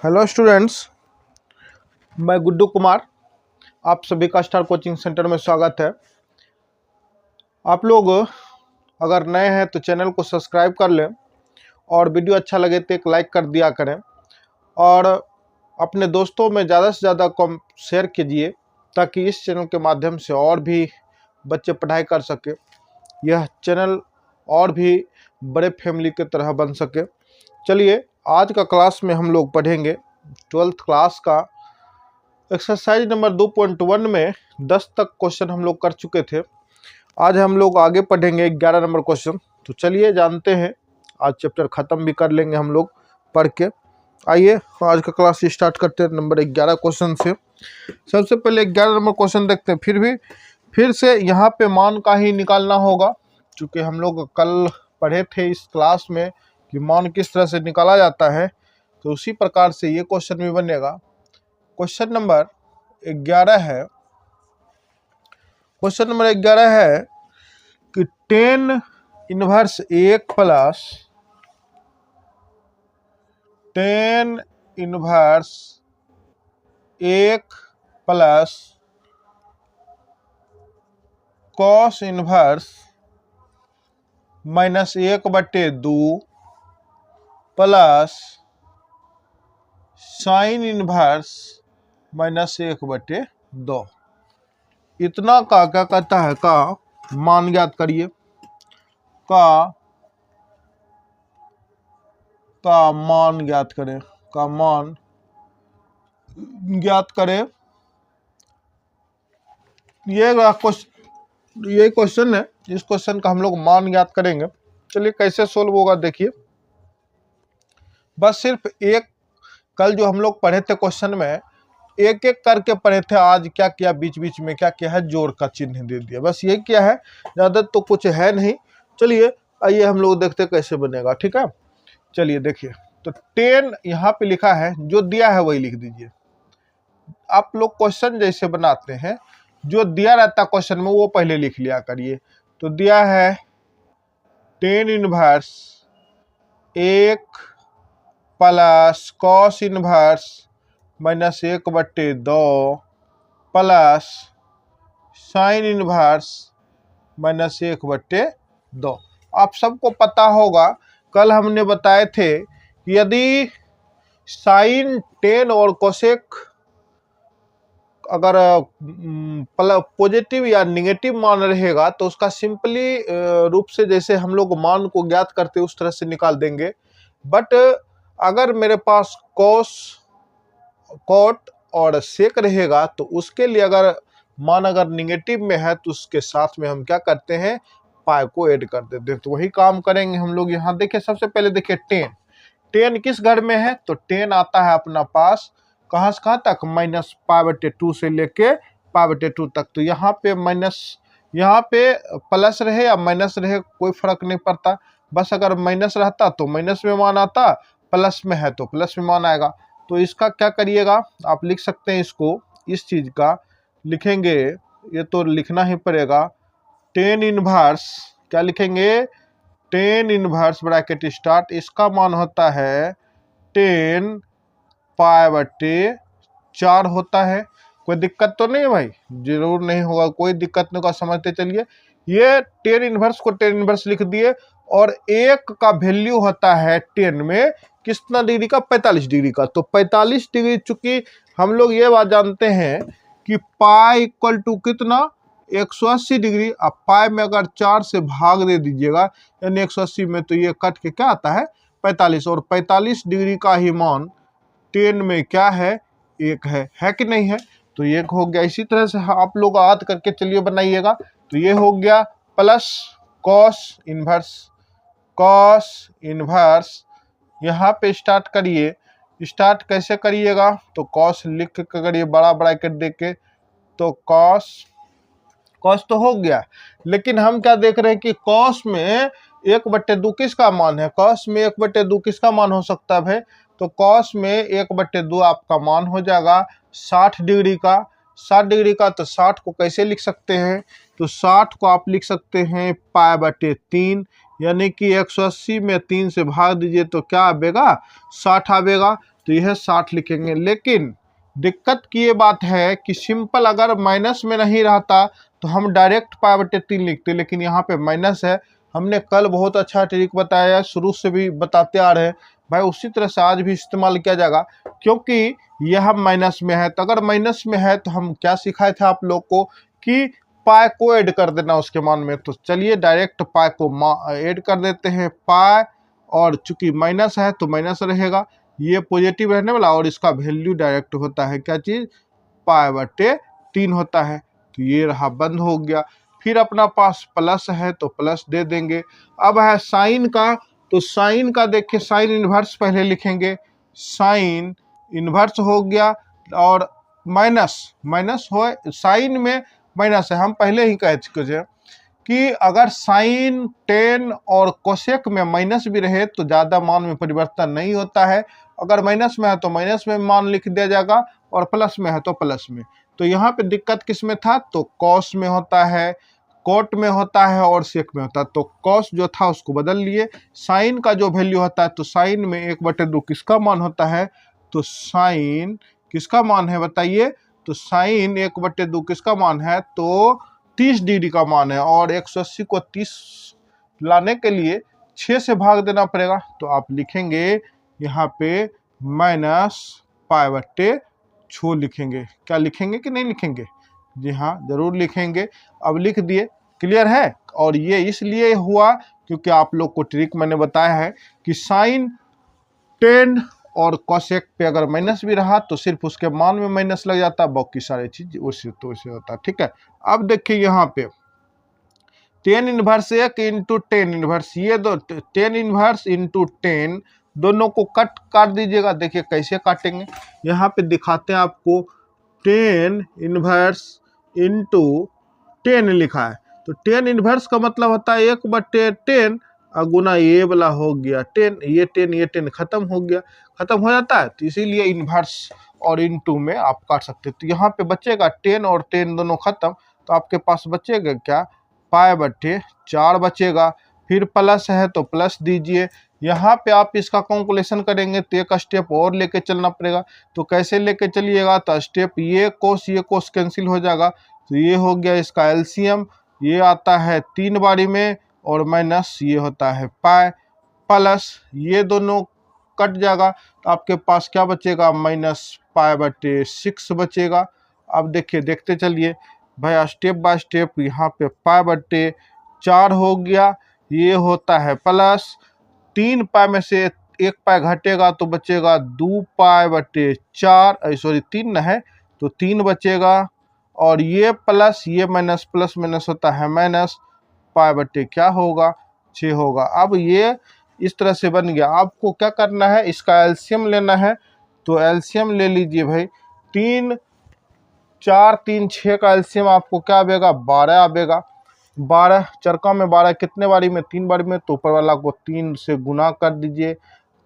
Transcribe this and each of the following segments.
Hello students, मैं गुड्डू कुमार, आप सभी का स्टार कोचिंग सेंटर में स्वागत है। आप लोग अगर नए हैं तो चैनल को सब्सक्राइब कर लें और वीडियो अच्छा लगे तो एक लाइक कर दिया करें और अपने दोस्तों में ज़्यादा से ज़्यादा कम शेयर कीजिए ताकि इस चैनल के माध्यम से और भी बच्चे पढ़ाई कर सके, यह चैनल और भी बड़े फैमिली की तरह बन सके। चलिए, आज का क्लास में हम लोग पढ़ेंगे 12th क्लास का एक्सरसाइज नंबर 2.1 में 10 तक क्वेश्चन हम लोग कर चुके थे। आज हम लोग आगे पढ़ेंगे 11 नंबर क्वेश्चन। तो चलिए जानते हैं, आज चैप्टर ख़त्म भी कर लेंगे हम लोग पढ़ के। आइए आज का क्लास स्टार्ट करते हैं नंबर 11 क्वेश्चन से। सबसे पहले 11 नंबर क्वेश्चन देखते हैं। फिर से यहाँ पे मान का ही निकालना होगा, क्योंकि हम लोग कल पढ़े थे इस क्लास में कि मान किस तरह से निकाला जाता है, तो उसी प्रकार से ये क्वेश्चन भी बनेगा। क्वेश्चन नंबर 11 है। क्वेश्चन नंबर 11 है कि 10 inverse 1 plus 10 inverse 1 plus cos inverse -1/2 plus sine inverse -1/2 इतना का क्या कहता है का मान ज्ञात करिए। का मान ज्ञात करें, का मान ज्ञात करें। ये क्वेश्चन है, इस क्वेश्चन का हम लोग मान ज्ञात करेंगे। चलिए कैसे सोल्व होगा देखिए। बस सिर्फ एक, कल जो हम लोग पढ़े थे क्वेश्चन में एक एक करके पढ़े थे, आज क्या किया बीच बीच में क्या किया है, जोड़ का चिन्ह दे दिया, बस ये क्या है, ज़्यादा तो कुछ है नहीं। चलिए आइए हम लोग देखते कैसे बनेगा। ठीक है, चलिए देखिए। तो 10 यहाँ पे लिखा है, जो दिया है वही लिख दीजिए। आप लोग क्वेश्चन जैसे बनाते हैं, जो दिया रहता क्वेश्चन में वो पहले लिख लिया करिए। तो दिया है 10 inverse 1 plus cos inverse -1/2 plus sine inverse -1/2। आप सबको पता होगा, कल हमने बताए थे कि यदि साइन 10 और कोसेक अगर पॉजिटिव या निगेटिव मान रहेगा तो उसका सिंपली रूप से जैसे हम लोग मान को ज्ञात करते उस तरह से निकाल देंगे। बट अगर मेरे पास कॉस, कॉट और सेक रहेगा तो उसके लिए अगर मान अगर निगेटिव में है तो उसके साथ में हम क्या करते हैं, पाई को ऐड कर देते हैं। तो वही काम करेंगे हम लोग यहाँ। देखिए सबसे पहले देखिए 10 किस घर में है, तो 10 आता है अपना पास कहाँ से कहाँ तक, -π/2 से लेके π/2 तक। तो यहाँ पे माइनस, यहाँ पे प्लस रहे या माइनस रहे कोई फर्क नहीं पड़ता, बस अगर माइनस रहता तो माइनस में मान आता, प्लस में है तो प्लस में मान आएगा। तो इसका क्या करिएगा, आप लिख सकते हैं इसको, इस चीज़ का लिखेंगे, ये तो लिखना ही पड़ेगा। 10 इनवर्स क्या लिखेंगे, 10 इनवर्स ब्रैकेट स्टार्ट, इसका मान होता है 10 π/4 होता है। कोई दिक्कत तो नहीं है भाई, जरूर नहीं होगा, कोई दिक्कत नहीं होगा, समझते चलिए। ये 10 इनवर्स को 10 इनवर्स लिख दिए और एक का वैल्यू होता है 10 में कितना डिग्री का, 45 डिग्री का। तो 45 डिग्री, चूंकि हम लोग ये बात जानते हैं कि पाई इक्वल टू कितना, 180 डिग्री। अब पाई में अगर 4 से भाग दे दीजिएगा यानी 180 में, तो ये कट के क्या आता है 45, और 45 डिग्री का ही मान 10 में क्या है, एक है कि नहीं है। तो एक हो गया। इसी तरह से आप लोग याद करके चलिए बनाइएगा। तो ये हो गया प्लस कॉस इनवर्स, यहाँ पे स्टार्ट करिए। स्टार्ट कैसे करिएगा, तो कॉस लिख के करिए बड़ा ब्रैकेट दे के। तो कॉस तो हो गया, लेकिन हम क्या देख रहे हैं कि कॉस में 1/2 किसका मान है, कॉस में 1/2 किसका मान हो सकता है भाई, तो कॉस में 1/2 आपका मान हो जाएगा 60 डिग्री का। 60 डिग्री का, तो 60 को कैसे लिख सकते हैं, तो 60 को आप लिख सकते हैं π/3, यानी कि 180 में 3 से भाग दीजिए तो क्या आवेगा, 60 आवेगा। तो यह 60 लिखेंगे। लेकिन दिक्कत की ये बात है कि सिंपल अगर माइनस में नहीं रहता तो हम डायरेक्ट π/3 लिखते, लेकिन यहाँ पे माइनस है। हमने कल बहुत अच्छा ट्रिक बताया, शुरू से भी बताते आ रहे हैं भाई, उसी तरह से आज भी इस्तेमाल किया जाएगा, क्योंकि यह माइनस में है। तो अगर माइनस में है तो हम क्या सिखाए थे आप लोग को कि पाई को ऐड कर देना उसके मान में। तो चलिए डायरेक्ट पाई को ऐड कर देते हैं, पाई, और चूंकि माइनस है तो माइनस रहेगा, ये पॉजिटिव रहने वाला, और इसका वैल्यू डायरेक्ट होता है क्या चीज, π/3 होता है। तो ये रहा, बंद हो गया। फिर अपना पास प्लस है तो प्लस दे देंगे। अब है साइन का, तो साइन का देखिए, साइन इनवर्स पहले लिखेंगे, साइन इनवर्स हो गया, और माइनस माइनस हो, साइन में माइनस है। हम पहले ही कह चुके हैं कि अगर साइन, टेन और कोसेक में माइनस भी रहे तो ज़्यादा मान में परिवर्तन नहीं होता है। अगर माइनस में है तो माइनस में मान लिख दिया जाएगा, और प्लस में है तो प्लस में। तो यहाँ पे दिक्कत किस में था, तो कॉस में होता है, कोट में होता है, और सेक में होता है। तो कॉस जो था उसको बदल लिए। साइन का जो वैल्यू होता है, तो साइन में 1/2 किसका मान होता है, तो साइन किसका मान है बताइए, तो साइन 1/2 किसका मान है, तो 30 डिग्री का मान है। और 180 को 30 लाने के लिए 6 से भाग देना पड़ेगा। तो आप लिखेंगे यहाँ पे -π/6 लिखेंगे। क्या लिखेंगे कि नहीं लिखेंगे, जी हाँ जरूर लिखेंगे। अब लिख दिए, क्लियर है। और ये इसलिए हुआ क्योंकि आप लोग को ट्रिक मैंने बताया है कि साइन, टेन और कोसेक पे अगर माइनस भी रहा तो सिर्फ उसके मान में माइनस लग जाता, बाकी सारी चीज उसी तो उसे होता, ठीक है। अब देखिए यहाँ पे tan inverse 1 into tan inverse, ये दो टेन इनवर्स इंटू 10 दोनों को काट दीजिएगा। देखिए कैसे काटेंगे, यहाँ पे दिखाते हैं आपको। टेन इनवर्स इंटू 10 लिखा है, तो टेन इनवर्स का मतलब होता है 1/10 गुना ये वाला हो गया 10, ये 10 खत्म हो गया, खत्म हो जाता है। तो इसीलिए इनवर्स और इनटू में आप काट सकते हैं। तो यहाँ पे बचेगा 10 और 10 दोनों खत्म, तो आपके पास बचेगा क्या, π/4 बचेगा। फिर प्लस है तो प्लस दीजिए। यहाँ पे आप इसका कैलकुलेशन करेंगे तो एक स्टेप और लेके चलना पड़ेगा। तो कैसे लेके चलिएगा, तो स्टेप ये कोस कैंसिल हो जाएगा, तो ये हो गया इसका एलसीएम, ये आता है 3 बारी में, और माइनस ये होता है पाई, प्लस ये दोनों कट जाएगा, तो आपके पास क्या बचेगा, -π/6 बचेगा। अब देखिए, देखते चलिए भाई स्टेप बाय स्टेप। यहाँ पे π/4 हो गया, ये होता है प्लस 3 पाई में से 1 पाई घटेगा तो बचेगा 2π/4, सॉरी 3 है तो 3 बचेगा, और ये प्लस ये माइनस, प्लस माइनस होता है माइनस, π/, क्या होगा, 6 होगा। अब ये इस तरह से बन गया। आपको क्या करना है, इसका एलसीएम लेना है, तो एलसीएम ले लीजिए भाई। 3 4 3 6 का एलसीएम आपको क्या आएगा, 12 आएगा। 12 चरका में 12 कितने बारी में, 3 बारी में, तो ऊपर वाला को 3 से गुना कर दीजिए।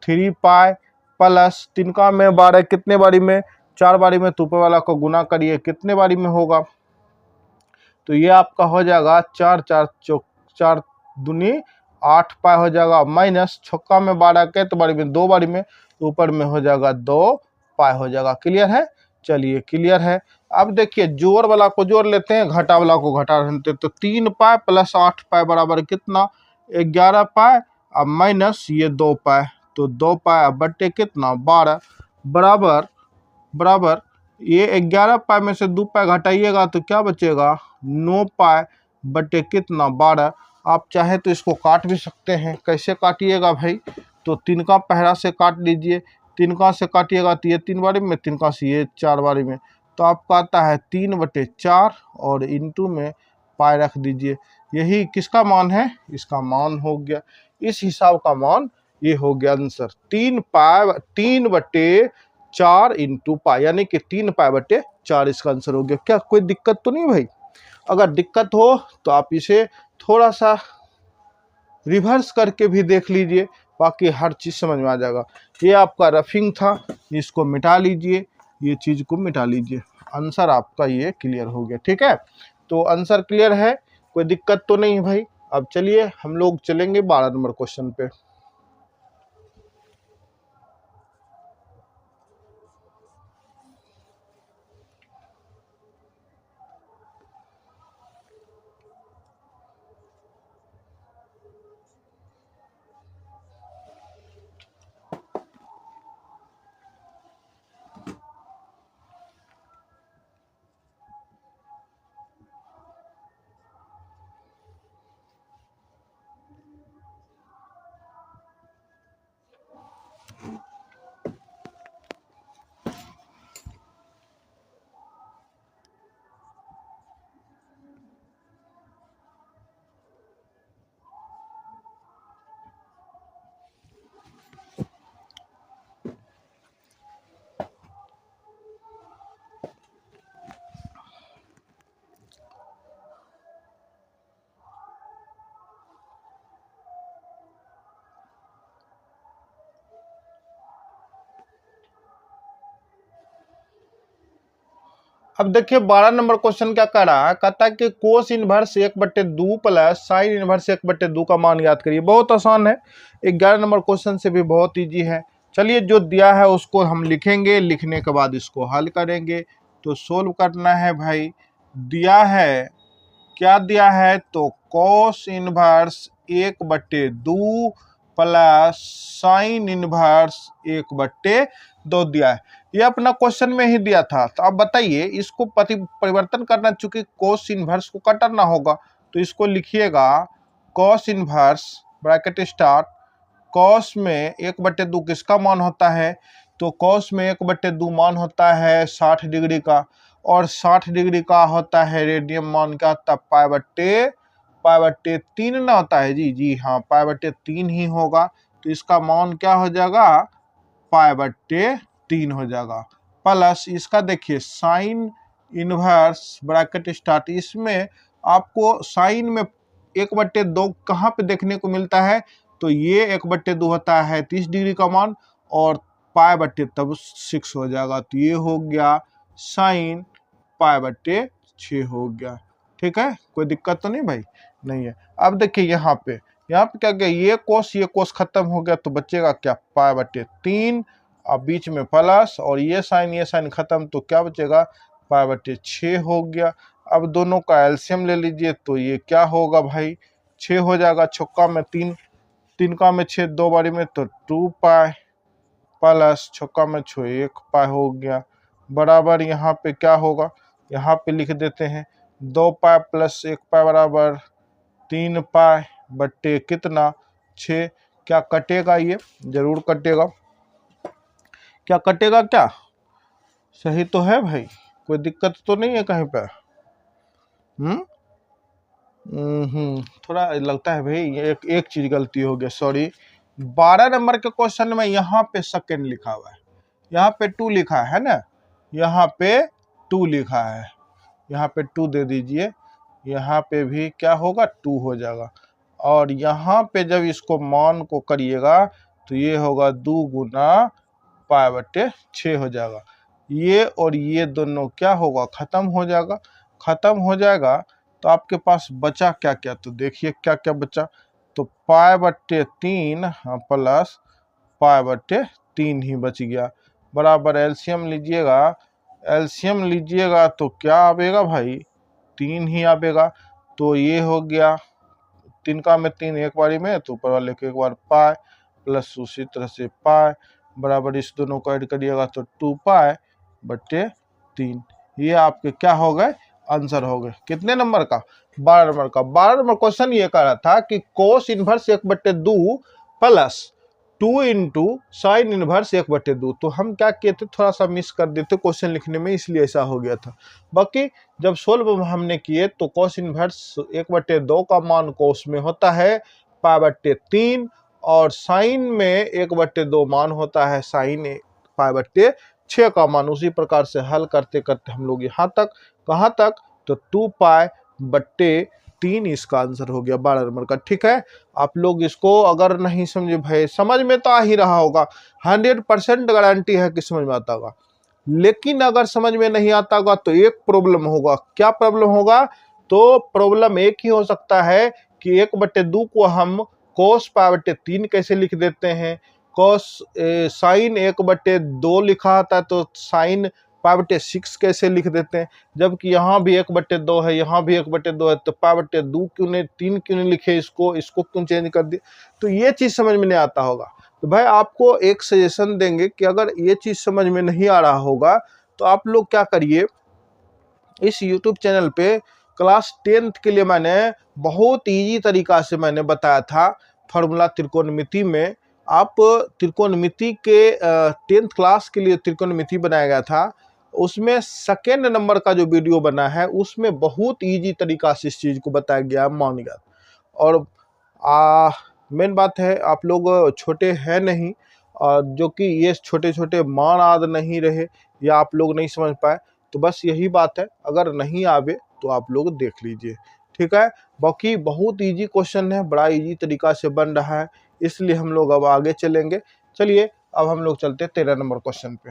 3 पाई प्लस तिनका में 12 कितने बारी में, 4 बारी में, तो ऊपर वाला को गुना करिए कितने बारी में होगा, तो ये आपका हो जाएगा 4 4 4 दूनी 8 पाई हो जाएगा, माइनस छक्का में 12 के तो बारी में 2 बारी में, तो ऊपर में हो जाएगा 2 पाई हो जाएगा। क्लियर है, चलिए क्लियर है। अब देखिए जोड़ वाला को जोड़ लेते हैं, घटा वाला को घटा लेते हैं। तो 3 पाई प्लस 8 पाई बराबर कितना, 11 पाई, अब माइनस ये 2 पाई, तो 2 पाई बट्टे कितना, 12, बराबर बराबर ये 11 पाई में से 2 पाई घटाइएगा तो क्या बचेगा, 9 पाई बटे कितना, 12। आप चाहे तो इसको काट भी सकते हैं। कैसे काटिएगा भाई, तो 3 का पहला से काट लीजिए, 3 का से काटिएगा तो ये 3 बारी में, 3 का से ये 4 बारी में, तो आपका आता है 3/4, और इंटू में पाई रख दीजिए। यही किसका मान है, इसका मान हो गया। इस हिसाब का मान ये हो गया आंसर, 3/4 इंटू पाई, यानी कि 3 π/4 इसका आंसर हो गया। क्या कोई दिक्कत तो नहीं भाई? अगर दिक्कत हो तो आप इसे थोड़ा सा रिवर्स करके भी देख लीजिए, बाकी हर चीज़ समझ में आ जाएगा। ये आपका रफिंग था, इसको मिटा लीजिए, ये चीज़ को मिटा लीजिए, आंसर आपका ये क्लियर हो गया। ठीक है, तो आंसर क्लियर है, कोई दिक्कत तो नहीं भाई। अब चलिए हम लोग चलेंगे 12 नंबर क्वेश्चन पे। अब देखिए 12 नंबर क्वेश्चन क्या कह रहा है, कहता है कि cos inverse 1/2 plus sine inverse 1/2 का मान याद करिए। बहुत आसान है, 11 नंबर क्वेश्चन से भी बहुत इजी है। चलिए जो दिया है उसको हम लिखेंगे, लिखने के बाद इसको हल करेंगे। तो सोल्व करना है भाई। दिया है, क्या दिया है, तो cos inverse 1/2 plus sine inverse 1/2 दिया है। ये अपना क्वेश्चन में ही दिया था। तो अब बताइए इसको परिवर्तन करना, चूंकि कोस इनवर्स को कटरना होगा तो इसको लिखिएगा cos inverse bracket start, cos में 1/2 किसका मान होता है, तो कॉस में 1/2 मान होता है 60 डिग्री का, और 60 डिग्री का होता है रेडियन मान क्या होता है पाई/3 ना होता है जी हाँ, पाई/3 ही होगा। तो इसका मान क्या हो जाएगा, पाई/3 हो जाएगा। प्लस इसका देखिए साइन इनवर्स ब्रैकेट स्टार्ट, इसमें आपको साइन में 1/2 कहाँ पे देखने को मिलता है, तो ये 1/2 होता है 30 डिग्री का मान, और पाई/3 तब 6 हो जाएगा। तो ये हो गया साइन पाई/6 हो गया। ठीक है, कोई दिक्कत तो नहीं भाई, नहीं है। अब देखिए यहाँ पे क्या गया, ये कोस खत्म हो गया तो बचेगा क्या, पाई/3, अब बीच में प्लस, और ये साइन खत्म तो क्या बचेगा, पाई/6 हो गया। अब दोनों का एलसीएम ले लीजिए तो ये क्या होगा भाई, 6 हो जाएगा। छक्का में 3, 3 का में 6 दो बारी में, तो 2 पाई प्लस छक्का में 6 1 पाई हो गया, बराबर यहाँ पे क्या होगा, यहाँ पे लिख देते हैं 2 पाई प्लस 1 पाई बराबर 3 पाई बट्टे कितना 6। क्या कटेगा, ये जरूर कटेगा। क्या कटेगा, क्या सही तो है भाई, कोई दिक्कत तो नहीं है कहीं पे। थोड़ा लगता है भाई एक चीज गलती हो गया, सॉरी। 12 नंबर के क्वेश्चन में यहाँ पे सेकेंड लिखा हुआ है, यहाँ पे 2 लिखा है ना, यहाँ पे 2 लिखा है, यहाँ पे 2 दे दीजिए, यहाँ पे भी क्या होगा 2 हो जाएगा। और यहाँ पे जब इसको मान को करिएगा तो ये होगा 2 गुना पाई/6 हो जाएगा। ये और ये दोनों क्या होगा, खत्म हो जाएगा। खत्म हो जाएगा तो आपके पास बचा क्या क्या, तो देखिए क्या क्या बचा, तो पाई/3 हाँ प्लस पाई/3 ही बच गया, बराबर एलसीएम लीजिएगा। एलसीएम लीजिएगा तो क्या आवेगा भाई, 3 ही आवेगा। तो ये हो गया 3 का में 3 एक बारी में, तो ऊपर वाले को एक बार पाई, प्लस उसी तरह से पाई, बराबर इस दोनों को ऐड करिएगा तो 2 पाई/3। ये आपके क्या हो गए, आंसर हो गए। कितने नंबर का, 12 नंबर का। 12 नंबर क्वेश्चन ये कह रहा था कि cos inverse 1/2 plus 2 into sine inverse 1/2। तो हम क्या किए थे, थोड़ा सा मिस कर देते क्वेश्चन लिखने में, इसलिए ऐसा हो गया था। बाकी जब सोल्व हमने किए तो कोस इनवर्स 1/2 का मान कोस में होता है पाई/3, और साइन में 1/2 मान होता है साइन पाई/6 का मान। उसी प्रकार से हल करते करते हम लोग यहाँ तक, कहाँ तक, तो 2 पाई/3 इसका आंसर हो गया 12 नंबर का। ठीक है, आप लोग इसको अगर नहीं समझे भाई, समझ में तो आ ही रहा होगा, 100% गारंटी है कि समझ में आता होगा। लेकिन अगर समझ में नहीं आता होगा तो एक प्रॉब्लम होगा। क्या प्रॉब्लम होगा, तो प्रॉब्लम एक ही हो सकता है कि 1/2 को हम कोस पाई/3 कैसे लिख देते हैं, कोस साइन 1/2 लिखा था तो साइन पाई/6 कैसे लिख देते हैं, जबकि यहाँ भी 1/2 है, यहाँ भी 1/2 है, तो पाई/2 क्यों नहीं, 3 क्यों नहीं लिखे, इसको क्यों चेंज कर दिए। तो ये चीज समझ में नहीं आता होगा। तो भाई आपको एक सजेशन देंगे कि अगर ये चीज समझ में नहीं आ रहा होगा तो आप लोग क्या करिए, इस YouTube चैनल पे क्लास 10th के लिए मैंने बहुत इजी तरीका से मैंने बताया था फॉर्मूला त्रिकोणमिति में। आप त्रिकोणमिति के 10th क्लास के लिए त्रिकोणमिति बनाया गया था, उसमें सेकेंड नंबर का जो वीडियो बना है उसमें बहुत इजी तरीका से इस चीज़ को बताया गया, मान गया। और मेन बात है आप लोग छोटे हैं नहीं, और जो कि ये छोटे छोटे मान याद नहीं रहे या आप लोग नहीं समझ पाए, तो बस यही बात है, अगर नहीं आवे तो आप लोग देख लीजिए। ठीक है, बाकी बहुत इजी क्वेश्चन है, बड़ा इजी तरीका से बन रहा है, इसलिए हम लोग अब आगे चलेंगे। चलिए अब हम लोग चलते 13 नंबर क्वेश्चन पे।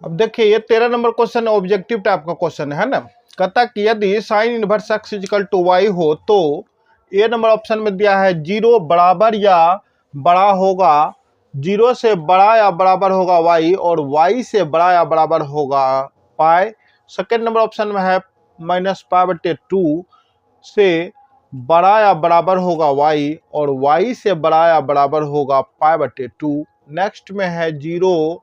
अब देखिए ये 13 नंबर क्वेश्चन ऑब्जेक्टिव टाइप का क्वेश्चन है ना। कहता कि यदि sine inverse X equal to Y हो तो ए नंबर ऑप्शन में दिया है 0 बराबर या बड़ा होगा, 0 से बड़ा या बराबर होगा वाई, और वाई से बड़ा या बराबर होगा पाई। सेकेंड नंबर ऑप्शन में है -π/2 से बड़ा या बराबर होगा वाई, और वाई से बड़ा या बराबर होगा π/2। नेक्स्ट में है 0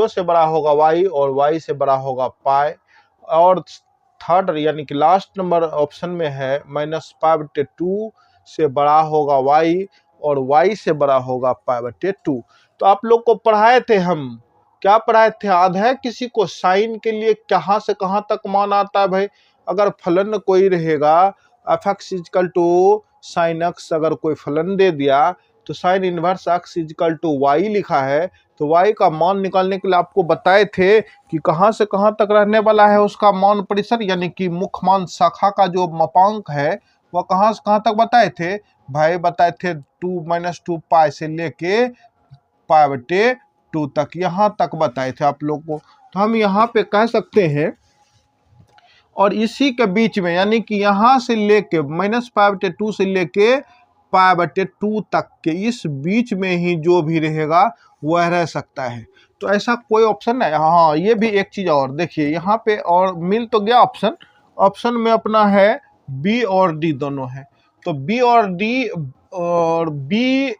से बड़ा होगा वाई और वाई से बड़ा होगा पाई। और थर्ड यानी कि लास्ट नंबर ऑप्शन में है -π/2 से बड़ा होगा वाई और वाई से बड़ा होगा π/2। तो आप लोग को पढ़ाए थे हम, क्या पढ़ाए थे, याद है किसी को? साइन के लिए कहाँ से कहाँ तक मान आता है भाई? अगर फलन कोई रहेगा f(x = sin x), अगर कोई फलन दे दिया तो साइन इनवर्स x = y लिखा है, तो y का मान निकालने के लिए आपको बताए थे कि कहाँ से कहाँ तक रहने वाला है उसका मान परिसर, यानी कि मुख्य मान शाखा का जो मापांक है वह कहाँ से कहाँ तक बताए थे भाई? बताए थे 2 - 2 से लेके π/2 तक, यहाँ तक बताए थे आप लोग को। तो हम यहाँ पे कह सकते हैं, और इसी के बीच में यानी कि यहाँ से लेके -π/2 से लेके π/2 तक के इस बीच में ही जो भी रहेगा वह रह सकता है। तो ऐसा कोई ऑप्शन है? हाँ, ये भी एक चीज़ और देखिए यहाँ पे, और मिल तो गया ऑप्शन, ऑप्शन में अपना है बी और डी दोनों है। तो बी और डी, और बी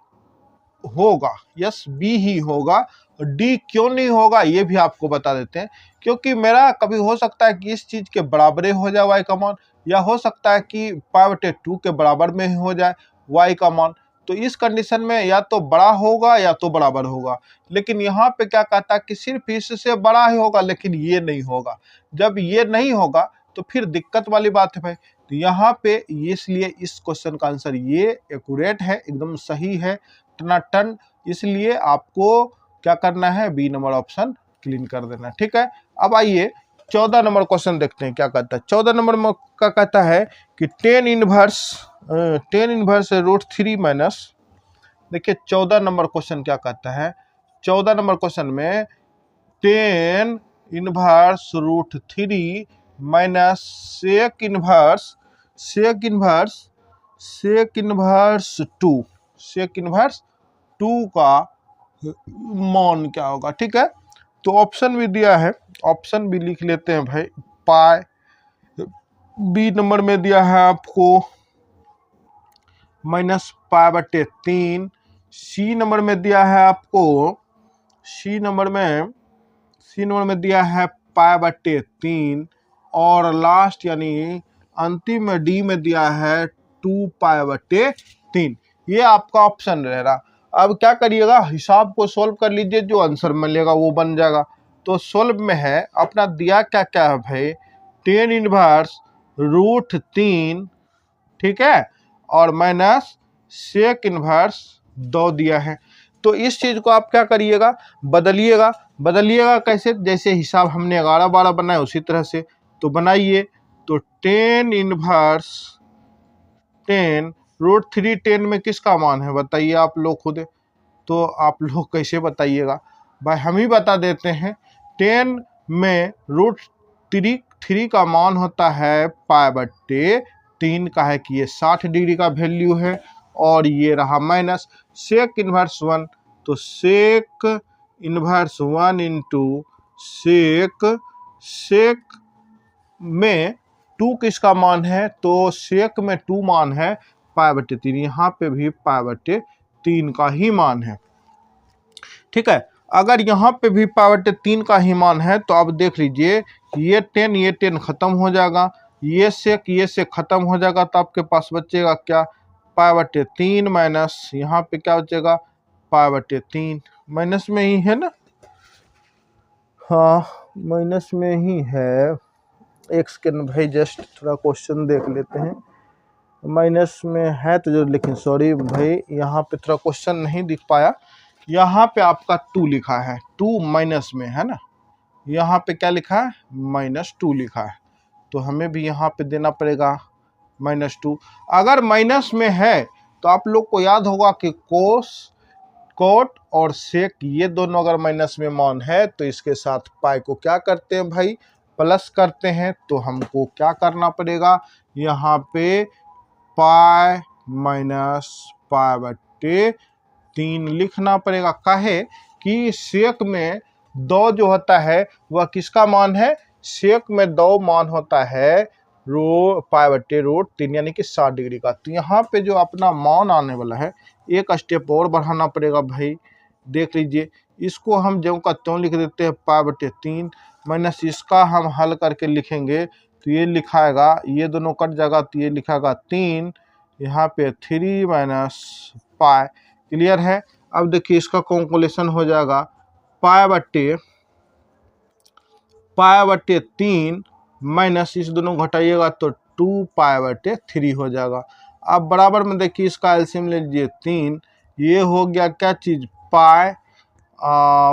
होगा, यस बी ही होगा। डी क्यों नहीं होगा ये भी आपको बता देते हैं, क्योंकि मेरा कभी हो सकता है कि इस चीज के बराबरे हो जाए वाई का मान, या हो सकता है कि π/2 के बराबर में ही हो जाए वाई का मान। तो इस कंडीशन में या तो बड़ा होगा या तो बराबर होगा, लेकिन यहाँ पे क्या कहता है कि सिर्फ इससे बड़ा ही होगा, लेकिन ये नहीं होगा। जब ये नहीं होगा तो फिर दिक्कत वाली बात है भाई। तो यहाँ पे इसलिए इस क्वेश्चन का आंसर ये एक्यूरेट है, एकदम सही है, टनाटन। इसलिए आपको क्या करना है, बी नंबर ऑप्शन क्लीन कर देना, ठीक है। अब आइए 14 नंबर क्वेश्चन देखते हैं क्या कहता है। 14 नंबर में क्या कहता है कि tan इनवर्स √3 माइनस, देखिए 14 नंबर क्वेश्चन क्या कहता है। 14 नंबर क्वेश्चन में tan inverse √3 minus sec inverse 2 का मान क्या होगा, ठीक है। तो ऑप्शन भी दिया है, ऑप्शन भी लिख लेते हैं भाई। पाई, बी नंबर में दिया है आपको -π/3, सी नंबर में दिया है आपको, सी नंबर में दिया है π/3, और लास्ट यानी अंतिम में डी में दिया है 2π/3। ये आपका ऑप्शन रहेगा। अब क्या करिएगा, हिसाब को सोल्व कर लीजिए, जो आंसर मिलेगा वो बन जाएगा। तो सोल्व में है अपना दिया क्या क्या है भाई, tan इनवर्स √3, ठीक है, और माइनस सेक इनवर्स 2 दिया है। तो इस चीज को आप क्या करिएगा, बदलिएगा कैसे, जैसे हिसाब हमने 11-12 बनाया उसी तरह से तो बनाइए। तो tan इनवर्स √3, 10 में किसका मान है बताइए आप लोग खुद। तो आप लोग कैसे बताइएगा भाई, हम ही बता देते हैं। 10 में √3 का मान होता है π/3 का, है कि ये 60 डिग्री का वैल्यू है, और ये रहा माइनस सेक इनवर्स 1। तो सेक इनवर्स 1 इंटू सेक में 2 किसका मान है, तो सेक में 2 मान है π/3, यहाँ पे भी π/3 का ही मान है, ठीक है। अगर यहाँ पे भी π/3 का ही मान है तो आप देख लीजिए ये 10 खत्म हो जाएगा, ये से खत्म हो जाएगा, तो आपके पास बचेगा क्या, π/3 माइनस यहाँ पे क्या बचेगा, π/3 माइनस में ही है ना, हाँ माइनस में ही है। एक सेकेंड भाई, जस्ट थोड़ा क्वेश्चन देख लेते हैं, माइनस में है तो जो, लेकिन सॉरी भाई यहाँ पे थोड़ा क्वेश्चन नहीं दिख पाया। यहाँ पे आपका 2 लिखा है, 2 माइनस में है ना, यहाँ पे क्या लिखा है, -2 लिखा है, तो हमें भी यहाँ पे देना पड़ेगा -2। अगर माइनस में है तो आप लोग को याद होगा कि कोस कोट और सेक ये दोनों अगर माइनस में मान है तो इसके साथ पाई को क्या करते हैं भाई, प्लस करते हैं। तो हमको क्या करना पड़ेगा, यहाँ पे पाई माइनस पाई बट्टे 3 लिखना पड़ेगा। काहे कि सेक में 2 जो होता है वह किसका मान है, सेक में 2 मान होता है रो पाई बट्टे रूट 3 यानी कि 60 डिग्री का। तो यहाँ पे जो अपना मान आने वाला है एक स्टेप और बढ़ाना पड़ेगा भाई। देख लीजिए, इसको हम ज्यों का त्यों लिख देते हैं पाई बट्टे 3 माइनस इसका हम हल करके लिखेंगे तो ये लिखाएगा, ये दोनों कट जाएगा तो ये लिखाएगा 3, यहाँ पे 3 माइनस पाई। क्लियर है। अब देखिए इसका कैलकुलेशन हो जाएगा पाई बट्टे 3 माइनस इस दोनों घटाइएगा तो 2 पाई बट्टे 3 हो जाएगा। अब बराबर में देखिए इसका एलसीएम ले लीजिए 3, ये हो गया क्या चीज, पाई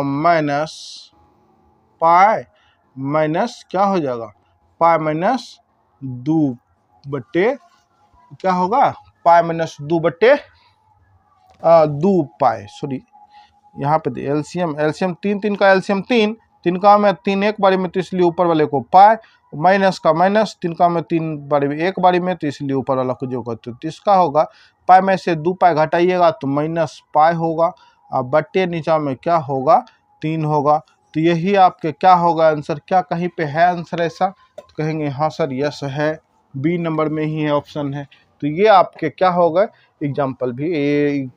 माइनस पाई माइनस क्या हो जाएगा, पाई माइनस 2 बट्टे क्या होगा, पाई माइनस 2 बट्टे 2 पाई, सॉरी यहाँ पे एलसीएम 3 का एलसीएम 3 का में 3 एक बारी में तो इसलिए ऊपर वाले को पाई, माइनस का माइनस 3 का में 3 बारी में एक बारी में तो इसलिए ऊपर वाला को जो करते तो इसका होगा पाई में से 2 पाई घटाइएगा तो माइनस पाई होगा, और बट्टे नीचा में क्या होगा 3 होगा। तो यही आपके क्या होगा आंसर, क्या कहीं पे है आंसर ऐसा, तो कहेंगे हाँ सर यस है, बी नंबर में ही है ऑप्शन है। तो ये आपके क्या होगा एग्जाम्पल भी,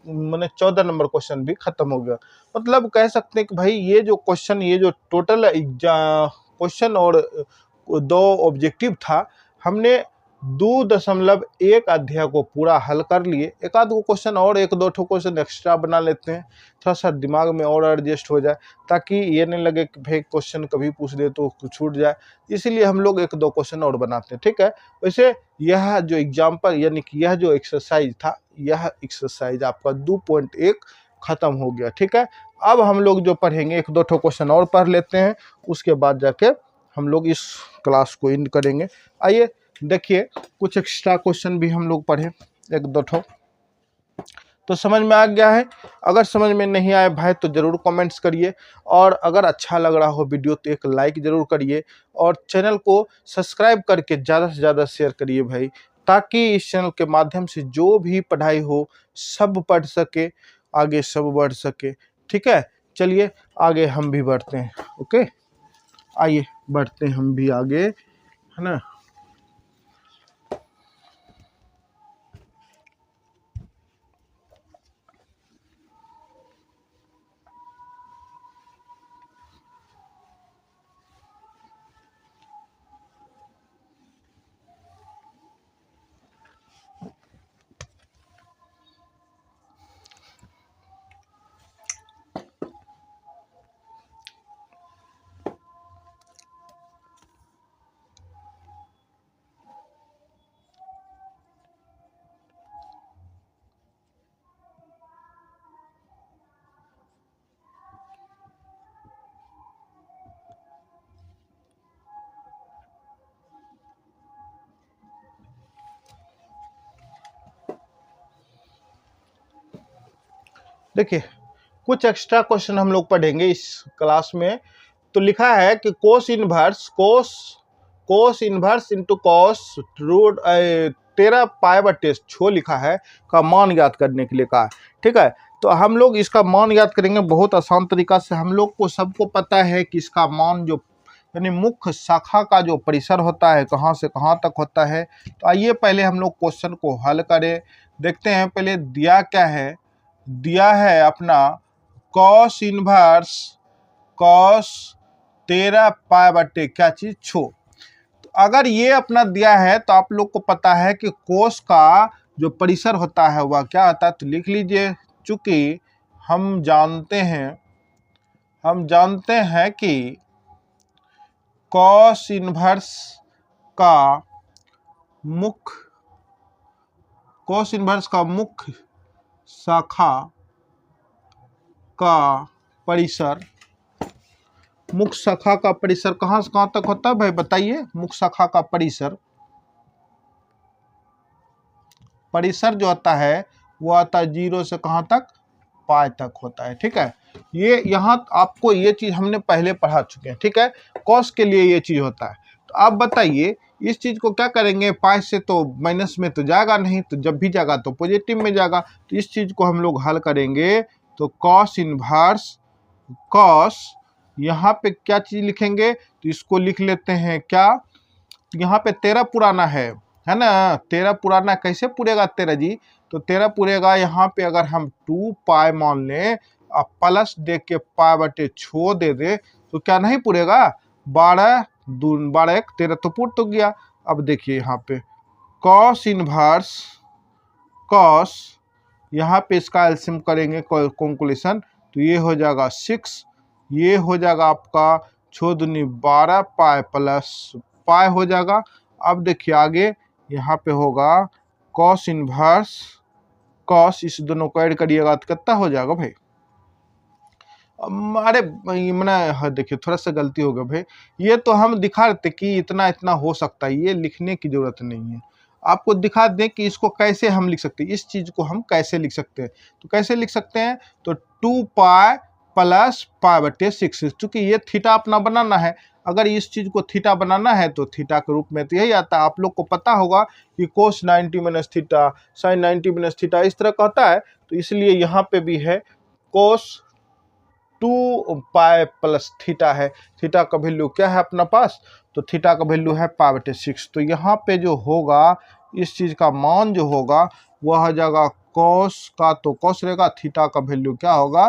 मैंने 14 नंबर क्वेश्चन भी खत्म हो गया। मतलब कह सकते हैं कि भाई ये जो क्वेश्चन, ये जो टोटल क्वेश्चन और 2 ऑब्जेक्टिव था, हमने 2.1 अध्याय को पूरा हल कर लिए। एक आध क्वेश्चन और 1-2 क्वेश्चन एक्स्ट्रा बना लेते हैं, थोड़ा सा दिमाग में और एडजस्ट हो जाए, ताकि ये नहीं लगे कि भाई क्वेश्चन कभी पूछ दे तो छूट जाए, इसीलिए हम लोग 1-2 क्वेश्चन और बनाते हैं। ठीक है। वैसे यह जो एग्जाम्पल यानी कि यह जो एक्सरसाइज था, यह एक्सरसाइज आपका 2.1 खत्म हो गया। ठीक है। अब हम लोग जो पढ़ेंगे 1-2 क्वेश्चन और पढ़ लेते हैं, उसके बाद जाके हम लोग इस क्लास को एंड करेंगे। आइए देखिए कुछ एक्स्ट्रा क्वेश्चन भी हम लोग पढ़े 1-2 तो समझ में आ गया है। अगर समझ में नहीं आए भाई तो ज़रूर कमेंट्स करिए, और अगर अच्छा लग रहा हो वीडियो तो एक लाइक ज़रूर करिए, और चैनल को सब्सक्राइब करके ज़्यादा से ज़्यादा शेयर करिए भाई, ताकि इस चैनल के माध्यम से जो भी पढ़ाई हो सब पढ़ सके, आगे सब बढ़ सके। ठीक है। चलिए आगे हम भी बढ़ते हैं। ओके, आइए बढ़ते हैं हम भी आगे, है ना। देखिए कुछ एक्स्ट्रा क्वेश्चन हम लोग पढ़ेंगे इस क्लास में। तो लिखा है कि cos inverse into cos root 13 pi बट्टे 6 लिखा है का मान ज्ञात करने के लिए कहा है। ठीक है। तो हम लोग इसका मान ज्ञात करेंगे बहुत आसान तरीका से। हम लोग को सबको पता है कि इसका मान जो यानी मुख्य शाखा का जो परिसर होता है कहाँ से कहाँ तक होता है। तो आइए पहले हम लोग क्वेश्चन को हल करें। देखते हैं पहले दिया क्या है, दिया है अपना कॉस इनवर्स कॉस 13 पाई बट्टे क्या चीज 6। तो अगर ये अपना दिया है तो आप लोग को पता है कि कोस का जो परिसर होता है वह क्या होता है, तो लिख लीजिए। चूंकि हम जानते हैं कि कॉस इनवर्स का मुख्य शाखा का परिसर, मुख्य शाखा का परिसर कहाँ से कहाँ तक होता है भाई बताइए। मुख्य शाखा का परिसर जो होता है वो आता है 0 से कहाँ तक, पाई तक होता है। ठीक है, ये यहाँ आपको ये चीज हमने पहले पढ़ा चुके हैं। ठीक है, कॉस के लिए ये चीज होता है। तो आप बताइए इस चीज को क्या करेंगे, पाई से तो माइनस में तो जाएगा नहीं, तो जब भी जाएगा तो पॉजिटिव में जाएगा। तो इस चीज को हम लोग हल करेंगे तो कॉस इनवर्स कॉस, यहाँ पे क्या चीज लिखेंगे, तो इसको लिख लेते हैं क्या, यहाँ पे 13 पुराना है ना, 13 पुराना कैसे पूरेगा 13 जी, तो 13 पूरेगा यहाँ पे अगर हम 2 पाई मान लें और प्लस दे के पाई बटे 6 दे दे तो क्या नहीं पूरेगा, 12 दून 12 1 13 तो पूर तो गया। अब देखिए यहाँ पे कॉस इनवर्स कॉस, यहाँ पे इसका एलसीएम करेंगे कैलकुलेशन, तो ये हो जाएगा 6, ये हो जाएगा आपका 6 दूनी 12 पाई प्लस पाई हो जाएगा। अब देखिए आगे यहाँ पे होगा कॉस इनवर्स कॉस, इस दोनों को ऐड करिएगा तो कितना हो जाएगा भाई, अरे मैंने हाँ देखिए थोड़ा सा गलती हो गया भाई, ये तो हम दिखा रहे थे कि इतना इतना हो सकता है, ये लिखने की जरूरत नहीं है। आपको दिखा दें कि इसको कैसे हम लिख सकते हैं, इस चीज को हम कैसे लिख सकते हैं, तो कैसे लिख सकते हैं, तो 2 पाई प्लस पाई बटे 6, चूंकि ये थीटा अपना बनाना है, अगर इस चीज को थीटा बनाना है तो थीटा के रूप में तो यही आता है। आप लोग को पता होगा कि कोस 90 minus theta sine 90 minus theta इस तरह कहता है, तो इसलिए यहाँ पे भी है कोस 2 पाई प्लस थीटा है। थीटा का वैल्यू क्या है अपना पास, तो थीटा का वैल्यू है पाई बटे 6। तो यहाँ पे जो होगा इस चीज का मान जो होगा वह हो जाएगा कॉस का, तो कॉस रहेगा, थीटा का वैल्यू क्या होगा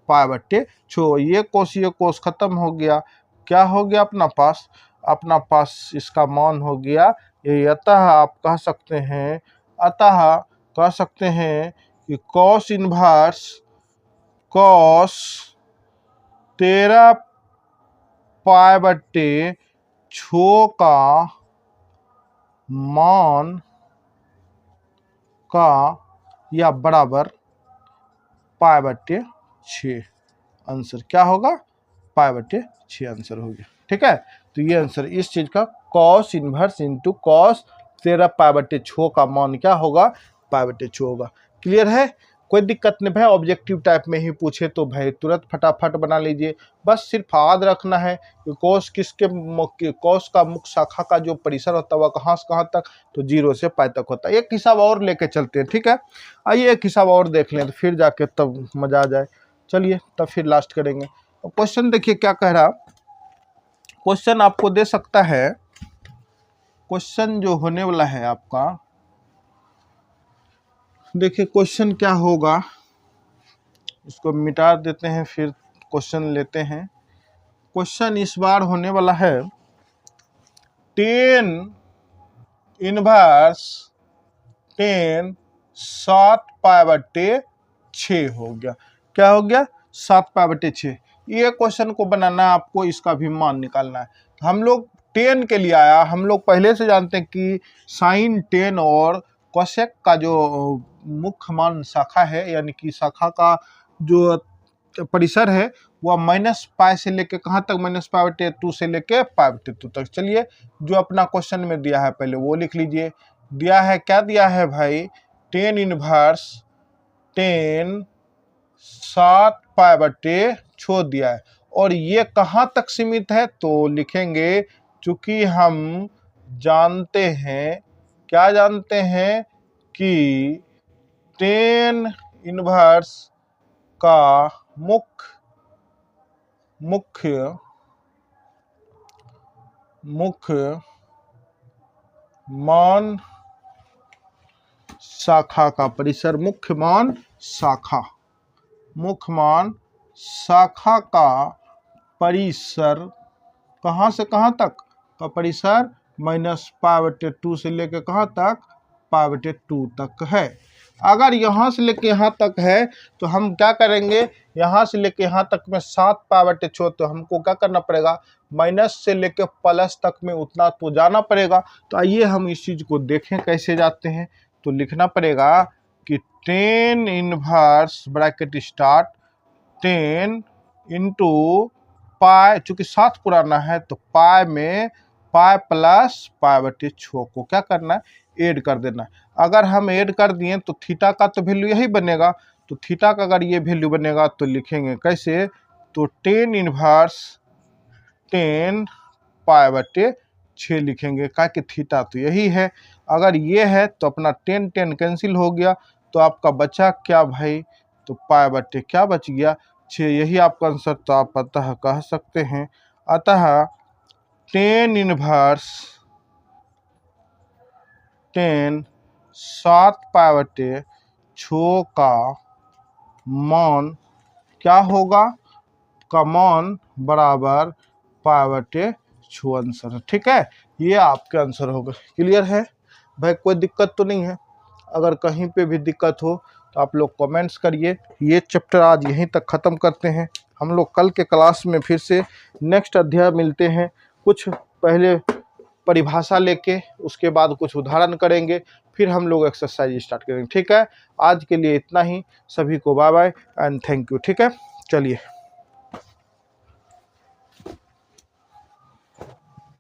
पाई बटे 6। ये कोस खत्म हो गया, क्या हो गया अपना पास इसका मान हो गया ये। अतः आप कह सकते हैं, अतः कह सकते हैं कि कॉस इनवर्स कॉस 13 पाई बटे 6 का मान का या बराबर पाई बटे 6, आंसर क्या होगा पाई बटे 6 आंसर हो गया। ठीक है, तो ये आंसर इस चीज का कॉस इनवर्स इंटू कॉस 13 पाई बटे 6 का मान क्या होगा पाई बटे 6 होगा। क्लियर है, कोई दिक्कत नहीं भाई, ऑब्जेक्टिव टाइप में ही पूछे तो भाई तुरंत फटाफट बना लीजिए। बस सिर्फ याद रखना है कि कॉस कॉस का मुख्य शाखा का जो परिसर होता है वह कहाँ से कहाँ तक, तो 0 से पाई तक होता है। एक हिसाब और लेके चलते हैं, ठीक है, आइए एक हिसाब और देख लें तो फिर जाके तब मजा आ जाए। चलिए तब फिर लास्ट करेंगे। क्वेश्चन देखिए क्या कह रहा, क्वेश्चन आपको दे सकता है, क्वेश्चन जो होने वाला है आपका, देखिए क्वेश्चन क्या होगा, इसको मिटा देते हैं फिर क्वेश्चन लेते हैं। क्वेश्चन इस बार होने वाला है 10 इनवर्स 10 7 पाई बटे 6 हो गया। क्या हो गया 7 पाई बटे 6। ये क्वेश्चन को बनाना है आपको, इसका भी मान निकालना है। हम लोग 10 के लिए आया, हम लोग पहले से जानते हैं कि साइन 10 और कोसेक का जो मुख्य मान शाखा है, यानी कि शाखा का जो परिसर है वह माइनस पाई से लेके कहाँ तक, माइनस पाई बटे 2 से लेके पाई बटे 2 तक। चलिए जो अपना क्वेश्चन में दिया है पहले वो लिख लीजिए। दिया है, क्या दिया है भाई, 10 इनवर्स 10 7 पाई बटे 6 दिया है, और ये कहाँ तक सीमित है, तो लिखेंगे चूंकि हम जानते हैं, क्या जानते हैं कि 10 इनवर्स का मुख्य मान शाखा का परिसर, मुख्य मान शाखा का परिसर कहाँ से कहाँ तक का परिसर माइनस पाई बटे 2 से लेकर कहाँ तक पाई बटे 2 तक है। अगर यहाँ से लेके यहाँ तक है तो हम क्या करेंगे, यहाँ से लेके यहाँ तक में 7 पाई बटे 6, तो हमको क्या करना पड़ेगा, माइनस से लेके प्लस तक में उतना तो जाना पड़ेगा। तो आइए हम इस चीज को देखें कैसे जाते हैं। तो लिखना पड़ेगा कि 10 inverse bracket start 10 into pi, चूंकि 7 पुराना है तो पाई में पाई प्लस पाई बटे 6 को क्या करना है, ऐड कर देना है। अगर हम ऐड कर दिए तो थीटा का तो वैल्यू यही बनेगा, तो थीटा का अगर ये वैल्यू बनेगा तो लिखेंगे कैसे, तो टेन इनवर्स 10 पाई/6 लिखेंगे, का कि थीटा तो यही है। अगर ये है तो अपना 10 कैंसिल हो गया, तो आपका बचा क्या भाई, तो पाई/6 क्या बच गया, 6। यही आपका आंसर, तो आप अतः कह सकते हैं, अतः 10 इनवर्स 10 7 पाई/6 का मान क्या होगा, का मान बराबर पाई/6 आंसर है। ठीक है, ये आपके आंसर होगा। क्लियर है भाई, कोई दिक्कत तो नहीं है? अगर कहीं पे भी दिक्कत हो तो आप लोग कमेंट्स करिए। ये चैप्टर आज यहीं तक ख़त्म करते हैं। हम लोग कल के क्लास में फिर से नेक्स्ट अध्याय मिलते हैं। कुछ पहले परिभाषा लेके, उसके बाद कुछ उदाहरण करेंगे, फिर हम लोग एक्सरसाइज स्टार्ट करेंगे। ठीक है, आज के लिए इतना ही। सभी को bye bye and thank you. ठीक है, चलिए।